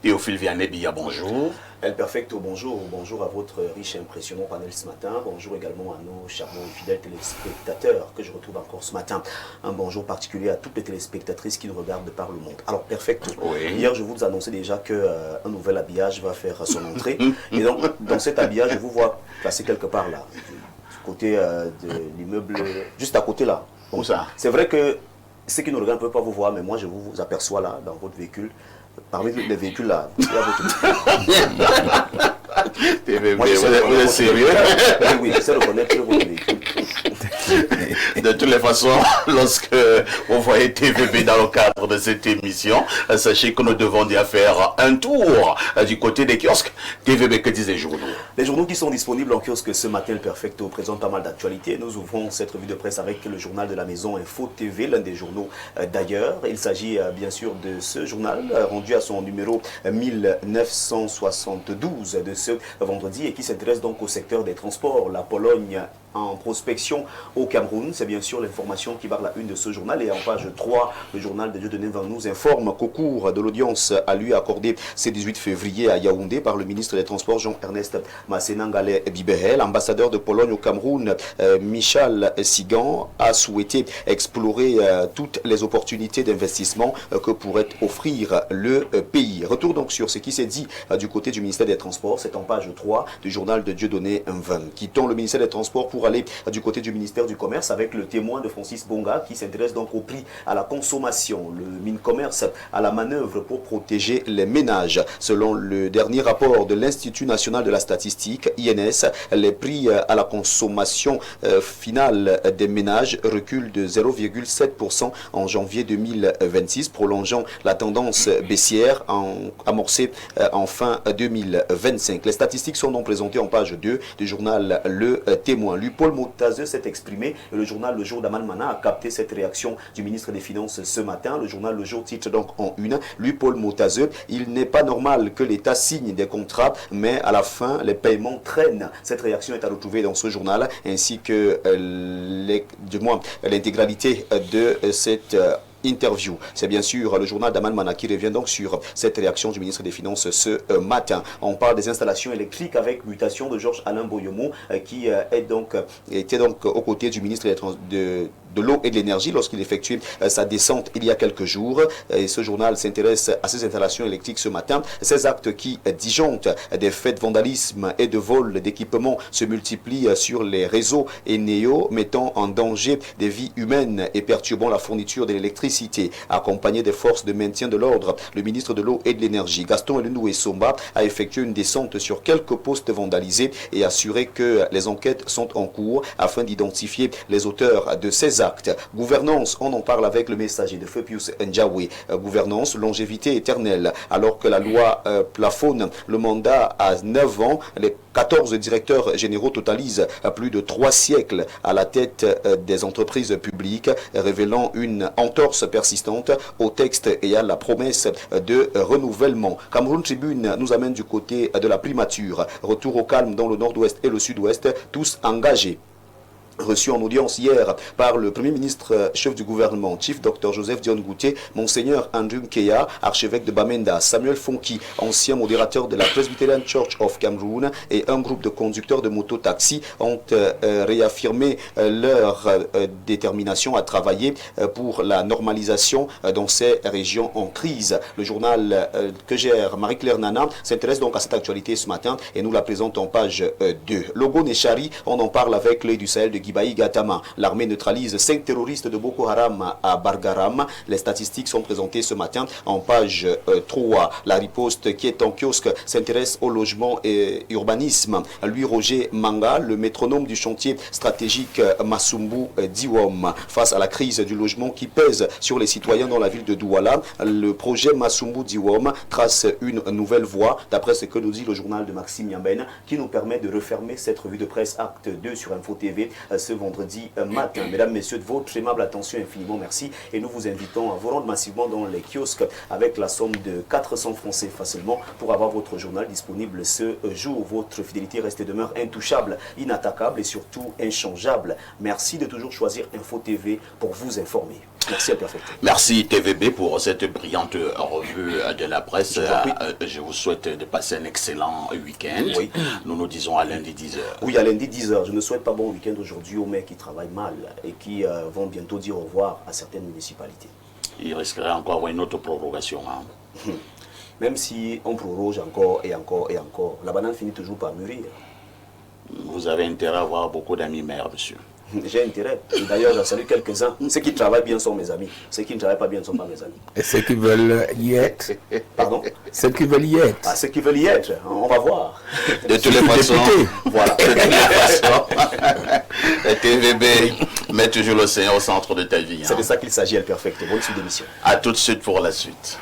Théophile Vianney-Billa, bonjour. El Perfecto, bonjour. Bonjour à votre riche et impressionnant panel ce matin. Bonjour également à nos charmants et fidèles téléspectateurs que je retrouve encore ce matin. Un bonjour particulier à toutes les téléspectatrices qui nous regardent de par le monde. Alors, Perfecto, hier je vous annonçais déjà qu'un nouvel habillage va faire son entrée. Et donc, dans cet habillage, je vous vois placé quelque part là, du côté de l'immeuble, juste à côté là. Où ça? C'est vrai que ceux qui nous regardent ne peuvent pas vous voir, mais moi je vous aperçois là, dans votre véhicule. Parmi les véhicules là, il y a votre... Moi, vous êtes sérieux? Oui, j'essaie de reconnaître votre véhicule. De toutes les façons, lorsque vous voyez TVB dans le cadre de cette émission, sachez que nous devons déjà faire un tour du côté des kiosques. TVB, que disent les journaux? Les journaux qui sont disponibles en kiosque ce matin, le Perfecto présente pas mal d'actualités. Nous ouvrons cette revue de presse avec le journal de la maison Info TV, l'un des journaux d'ailleurs. Il s'agit bien sûr de ce journal rendu à son numéro 1972 de ce vendredi et qui s'intéresse donc au secteur des transports. La Pologne en prospection au Cameroun, c'est bien sûr l'information qui barre la une de ce journal. Et en page 3, le journal de Dieudonné nous informe qu'au cours de l'audience à lui accordée ce 18 février à Yaoundé par le ministre des Transports Jean-Ernest Masséna-Ngalé Bibehel, ambassadeur de Pologne au Cameroun Michal Sigan a souhaité explorer toutes les opportunités d'investissement que pourrait offrir le pays. Retour donc sur ce qui s'est dit du côté du ministère des Transports, c'est en page 3 du journal de Dieudonné Nvan. Quittons le ministère des Transports pour aller du côté du ministère du Commerce avec le témoin de Francis Bonga qui s'intéresse donc au prix à la consommation. Le Mincommerce à la manœuvre pour protéger les ménages. Selon le dernier rapport de l'Institut national de la statistique, INS, les prix à la consommation finale des ménages reculent de 0,7% en janvier 2026, prolongeant la tendance baissière amorcée en fin 2025. Les statistiques sont donc présentées en page 2 du journal Le Témoin. Lui, Paul Motazeux s'est exprimé et le journal Le Jour d'Aman Mana a capté cette réaction du ministre des Finances ce matin. Le journal Le Jour titre donc en une, lui, Paul Motazeux, il n'est pas normal que l'État signe des contrats, mais à la fin, les paiements traînent. Cette réaction est à retrouver dans ce journal, ainsi que l'intégralité de cette interview. C'est bien sûr le journal d'Aman Mana qui revient donc sur cette réaction du ministre des Finances ce matin. On parle des installations électriques avec mutation de Georges Alain Boyomo qui était donc aux côtés du ministre de l'eau et de l'énergie lorsqu'il effectuait sa descente il y a quelques jours. Et ce journal s'intéresse à ces installations électriques ce matin. Ces actes qui disjonctent des faits de vandalisme et de vol d'équipements se multiplient sur les réseaux et néo, mettant en danger des vies humaines et perturbant la fourniture de l'électricité. Accompagné des forces de maintien de l'ordre, le ministre de l'eau et de l'énergie, Gaston Elundoué Somba, a effectué une descente sur quelques postes vandalisés et assuré que les enquêtes sont en cours afin d'identifier les auteurs de ces actes. Gouvernance, on en parle avec le messager de Feu Pius Ndjawe. Gouvernance, longévité éternelle. Alors que la loi plafonne le mandat à 9 ans, les 14 directeurs généraux totalisent plus de 3 siècles à la tête des entreprises publiques, révélant une entorse persistante au texte et à la promesse de renouvellement. Cameroun Tribune nous amène du côté de la primature. Retour au calme dans le nord-ouest et le sud-ouest, tous engagés. Reçu en audience hier par le Premier ministre chef du gouvernement, Chief Dr Joseph Dion Goutier, Monseigneur Andrew Mkeya, archevêque de Bamenda, Samuel Fonki, ancien modérateur de la Presbyterian Church of Cameroon et un groupe de conducteurs de moto-taxi ont réaffirmé leur détermination à travailler pour la normalisation dans ces régions en crise. Le journal que gère Marie-Claire Nana s'intéresse donc à cette actualité ce matin et nous la présente en page 2. Logo Nechari, on en parle avec l'œil du Sahel de Gibaï Gatama. L'armée neutralise 5 terroristes de Boko Haram à Bargaram. Les statistiques sont présentées ce matin en page 3. La riposte qui est en kiosque s'intéresse au logement et urbanisme. Lui, Roger Manga, le métronome du chantier stratégique Masumbu Diwam. Face à la crise du logement qui pèse sur les citoyens dans la ville de Douala, le projet Masumbu Diwam trace une nouvelle voie, d'après ce que nous dit le journal de Maxime Yamben, qui nous permet de refermer cette revue de presse acte 2 sur Info TV ce vendredi matin. Mesdames, messieurs, de votre aimable attention, infiniment merci. Et nous vous invitons à vous rendre massivement dans les kiosques avec la somme de 400 francs CFA seulement pour avoir votre journal disponible ce jour. Votre fidélité reste et demeure intouchable, inattaquable et surtout inchangeable. Merci de toujours choisir Info TV pour vous informer. Merci, Perfect. Merci TVB pour cette brillante revue de la presse. Je vous souhaite de passer un excellent week-end. Oui. Nous nous disons à lundi 10h. Oui, à lundi 10h. Je ne souhaite pas bon week-end aujourd'hui aux maires qui travaillent mal et qui vont bientôt dire au revoir à certaines municipalités. Il risquerait encore d'avoir une autre prorogation. Hein. Même si on proroge encore et encore et encore, la banane finit toujours par mûrir. Vous avez intérêt à avoir beaucoup d'amis maires, monsieur. J'ai intérêt. D'ailleurs, j'en salue quelques-uns. Ceux qui travaillent bien sont mes amis. Ceux qui ne travaillent pas bien ne sont pas mes amis. Et ceux qui veulent y être? Pardon? Ceux qui veulent y être. Ah, ceux qui veulent y être, on va voir. De toutes les façons, voilà. De toutes les façons, TVB met toujours l'océan au centre de ta vie. C'est de ça qu'il s'agit, El Perfect. Bonne suite d'émission. À tout de suite pour la suite.